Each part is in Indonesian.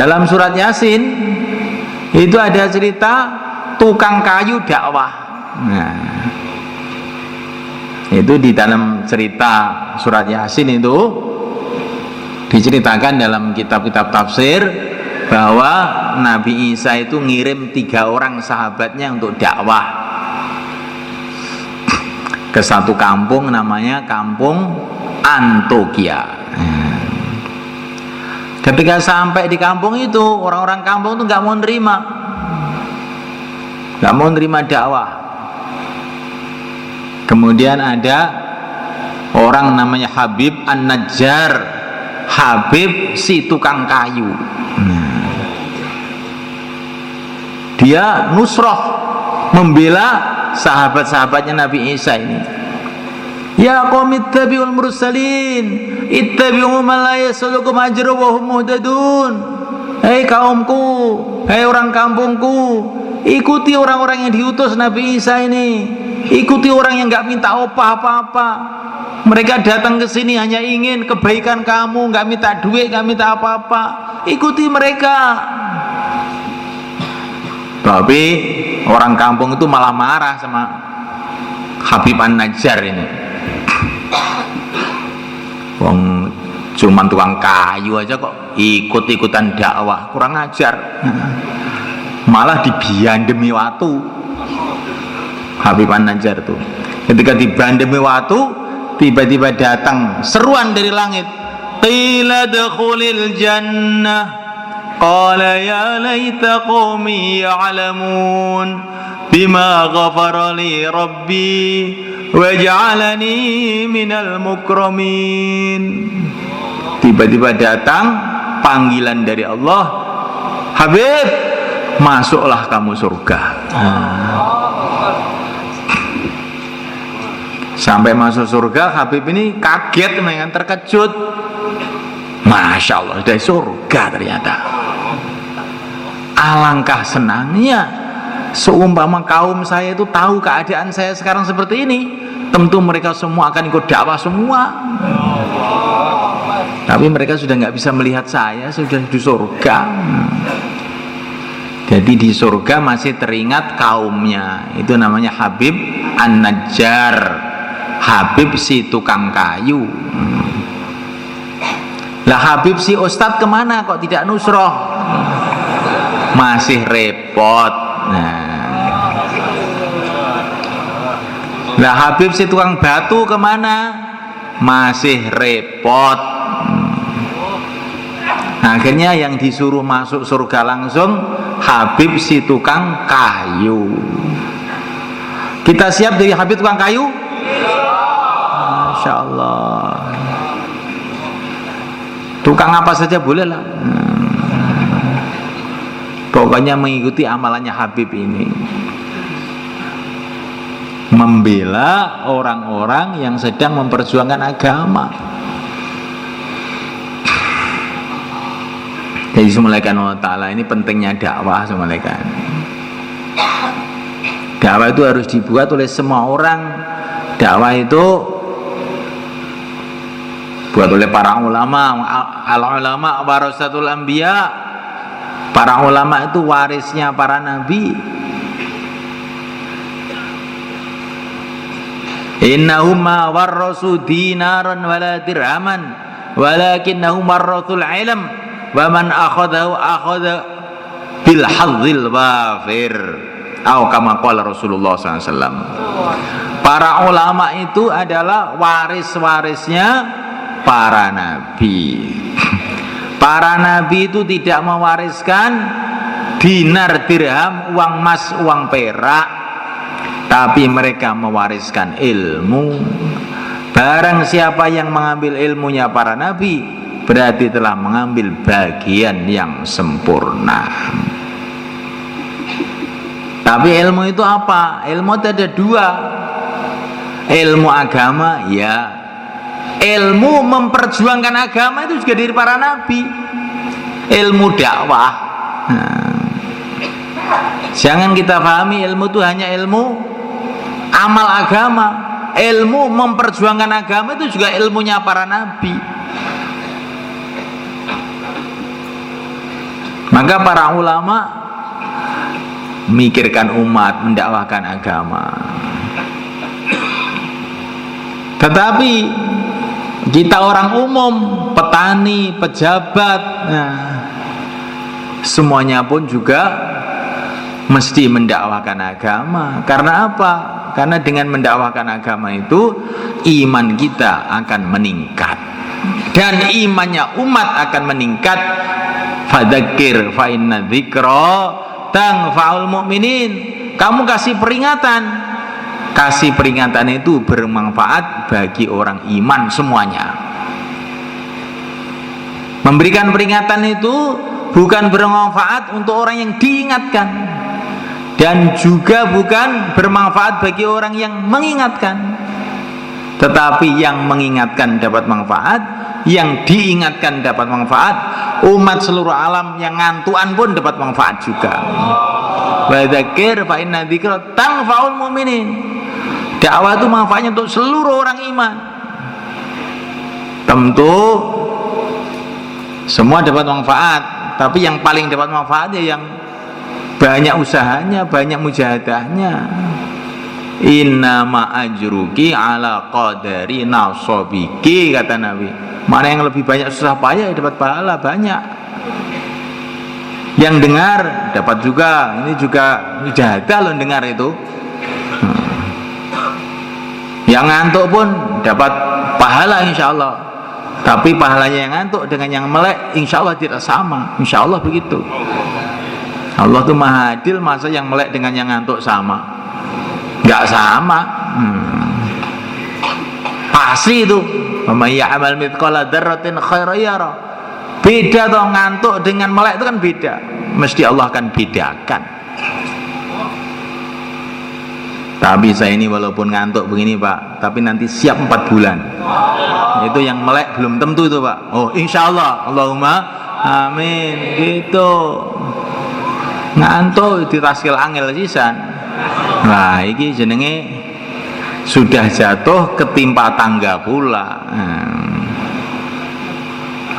Dalam surat Yasin itu ada cerita tukang kayu dakwah. Nah, itu di dalam cerita surat Yasin itu diceritakan dalam kitab-kitab tafsir bahwa Nabi Isa itu ngirim 3 orang sahabatnya untuk dakwah ke satu kampung, namanya kampung Antioquia. Ketika sampai di kampung itu, orang-orang kampung itu nggak mau nerima dakwah. Kemudian ada orang namanya Habib An-Najjar, Habib si tukang kayu. Dia nusroh, membela sahabat-sahabatnya Nabi Isa ini. Ya qaum ittabi'ul mursalin ittabi'u man la yaslukum ajra wa hum muhtadun. Hei kaumku, hei orang kampungku, ikuti orang-orang yang diutus Nabi Isa ini. Ikuti orang yang enggak minta apa-apa. Mereka datang ke sini hanya ingin kebaikan kamu, enggak minta duit, enggak minta apa-apa. Ikuti mereka. Tapi orang kampung itu malah marah sama Habib An-Najjar ini. Wong cuman tukang kayu aja kok ikut-ikutan dakwah, kurang ajar. Malah dibiandemi watu Habib An-Najjar tuh. Ketika dibiandemi watu, tiba-tiba datang seruan dari langit, qila dkhulil jannah qala ya laita qaumi ya'lamun bima ghafara li rabbi waj'alani minal mukramin. Tiba-tiba datang panggilan dari Allah, Habib, masuklah kamu surga. Sampai masuk surga, Habib ini kaget, dengan terkejut. Masya Allah, dari surga ternyata. Alangkah senangnya seumpama kaum saya itu tahu keadaan saya sekarang seperti ini, tentu mereka semua akan ikut dakwah semua. Tapi mereka sudah nggak bisa melihat saya, sudah di surga. Jadi di surga masih teringat kaumnya. Itu namanya Habib An-Najjar, Habib si tukang kayu. Lah Habib si ustadz kemana kok tidak nusroh? Masih repot. Lah Habib si tukang batu kemana? Masih repot. Akhirnya yang disuruh masuk surga langsung Habib si tukang kayu. Kita siap dari Habib tukang kayu? Masya Allah. Tukang apa saja boleh lah. Pokoknya mengikuti amalannya Habib ini, membela orang-orang yang sedang memperjuangkan agama. Jadi Subhanahu wa ta'ala, ini pentingnya dakwah. Dakwah itu harus dibuat oleh semua orang. Dakwah itu buat oleh para ulama. Al-ulama warasatul anbiya. Para ulama itu warisnya para nabi. Innahum ma warasu dinaran wala dirhaman walakinnahum warasul ilm wa man akhadahu akhadha bil hadzil wafir. Atau kama qala Rasulullah SAW. Para ulama itu adalah waris-warisnya para nabi. Para nabi itu tidak mewariskan dinar, dirham, uang emas, uang perak, tapi mereka mewariskan ilmu. Barang siapa yang mengambil ilmunya para nabi, berarti telah mengambil bagian yang sempurna. Tapi ilmu itu apa? Ilmu itu ada 2. Ilmu agama, ya. Ilmu memperjuangkan agama itu juga dari para nabi. Ilmu dakwah. Jangan kita pahami ilmu itu hanya ilmu amal agama. Ilmu memperjuangkan agama itu juga ilmunya para nabi. Maka para ulama mikirkan umat, mendakwahkan agama. Tetapi kita orang umum, petani, pejabat, nah, semuanya pun juga mesti mendakwahkan agama. Karena apa? Karena dengan mendakwahkan agama itu iman kita akan meningkat, dan imannya umat akan meningkat. Fadzakir fa inna dzikra tanfa'ul mu'minin. Kamu kasih peringatan. Kasih peringatan itu bermanfaat bagi orang iman semuanya. Memberikan peringatan itu bukan bermanfaat untuk orang yang diingatkan, dan juga bukan bermanfaat bagi orang yang mengingatkan. Tetapi yang mengingatkan dapat manfaat, yang diingatkan dapat manfaat, umat seluruh alam yang ngantuan pun dapat manfaat juga. Wa dzakir fa inna dzikra tanfa'ul mu'minin. Dakwah itu manfaatnya untuk seluruh orang iman. Tentu semua dapat manfaat, tapi yang paling dapat manfaatnya yang banyak usahanya, banyak mujahadahnya. Inna ma'ajruki ala qadari nasobiki, kata Nabi. Mana yang lebih banyak susah payah dapat pahala banyak. Yang dengar dapat juga, ini juga mujahadah loh dengar itu. Yang ngantuk pun dapat pahala insya Allah. Tapi pahalanya yang ngantuk dengan yang melek insya Allah tidak sama. Insya Allah begitu. Allah itu maha adil, masa yang melek dengan yang ngantuk sama? Nggak sama. Pasti itu. Wa may ya'mal mithqala dzarratin khairan yara. Beda toh, ngantuk dengan melek itu kan beda. Mesti Allah akan bedakan. Tapi saya ini walaupun ngantuk begini Pak, tapi nanti siap 4 bulan. Itu yang melek belum tentu itu Pak. Oh insya Allah, Allahumma amin. Gitu. Ngantuk ditaskil angel sisan. Nah ini jenenge sudah jatuh ketimpa tangga pula.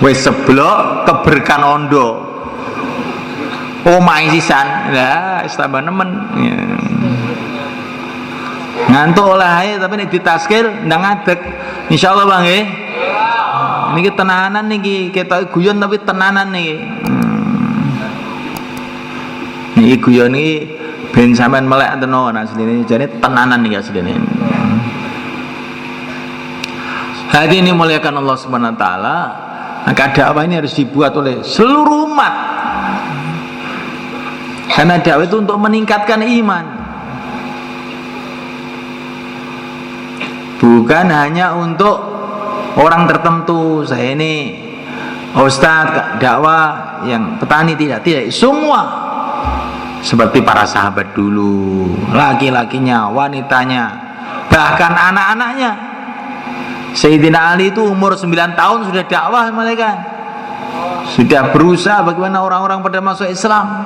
Wes seblok keberkan ondo. Omahe sisan. Lah tambah nemen. Ya. Ngantuk oleh tapi nek ditaskil ndang ngadeg. Insyaallah Bang nggih. Niki tenanan niki, ketok guyon tapi tenanan niki. Niki guyon niki ben sampean melek tenan asline, jane tenanan niki asline. Hadirin muliakan Allah Subhanahu wa taala, maka dakwah ini harus dibuat oleh seluruh umat. Karena dakwah itu untuk meningkatkan iman. Bukan hanya untuk orang tertentu. Saya ini ustadz dakwah yang petani, tidak semua. Seperti para sahabat dulu, laki-lakinya, wanitanya, bahkan anak-anaknya. Sayyidina Ali itu umur 9 tahun sudah dakwah mereka. Sudah berusaha bagaimana orang-orang pada masuk Islam.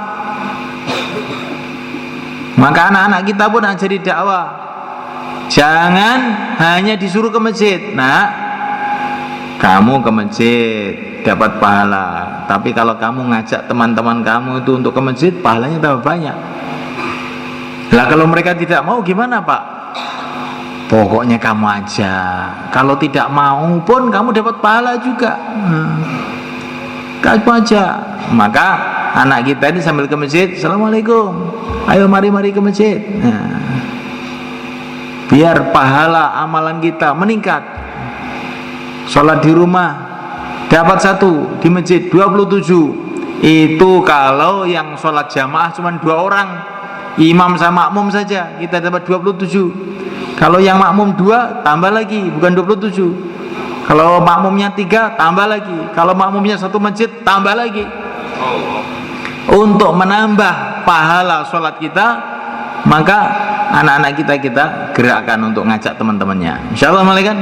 Maka anak-anak kita pun harus jadi dakwah. Jangan hanya disuruh ke masjid. Nah, kamu ke masjid dapat pahala. Tapi kalau kamu ngajak teman-teman kamu itu untuk ke masjid, pahalanya tambah banyak. Lah kalau mereka tidak mau gimana Pak? Pokoknya kamu aja. Kalau tidak mau pun kamu dapat pahala juga. Kamu aja. Maka anak kita ini sambil ke masjid, Assalamualaikum, ayo mari ke masjid. Biar pahala amalan kita meningkat. Sholat di rumah dapat 1, di masjid 27. Itu kalau yang sholat jamaah cuma 2 orang, imam sama makmum saja, kita dapat 27. Kalau yang makmum 2 tambah lagi, bukan 27. Kalau makmumnya 3 tambah lagi. Kalau makmumnya 1 masjid tambah lagi. Untuk menambah pahala sholat kita, maka anak-anak kita gerakkan untuk ngajak teman-temannya. Insyaallah malaikat.